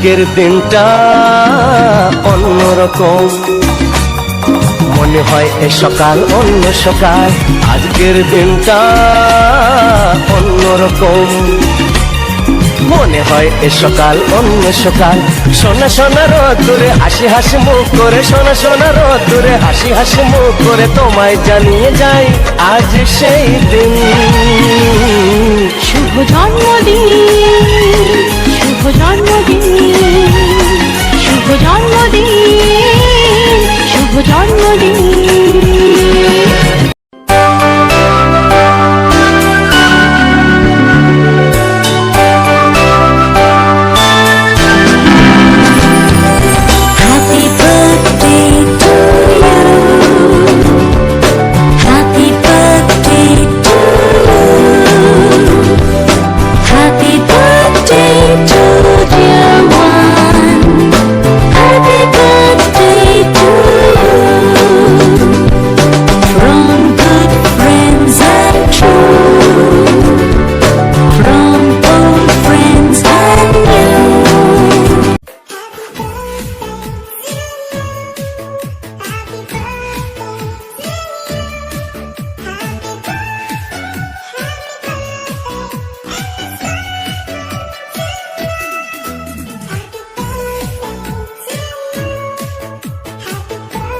আজকের দিনটা অন্যরকম, মনে হয় এ সকাল অন্য সকাল। আজকের দিনটা অন্যরকম, মনে হয় এ সকাল অন্য সকাল। সোনা সোনা রোদ্দুরে হাসি হাসি মুখ করে, সোনা সোনা রোদ্দুরে হাসি হাসি মুখ করে তোমায় জানিয়ে যাই আজ সেই দিন। শুভ জন্মদিন, শুভ জন্মদিন, শুভ জন্মদিন।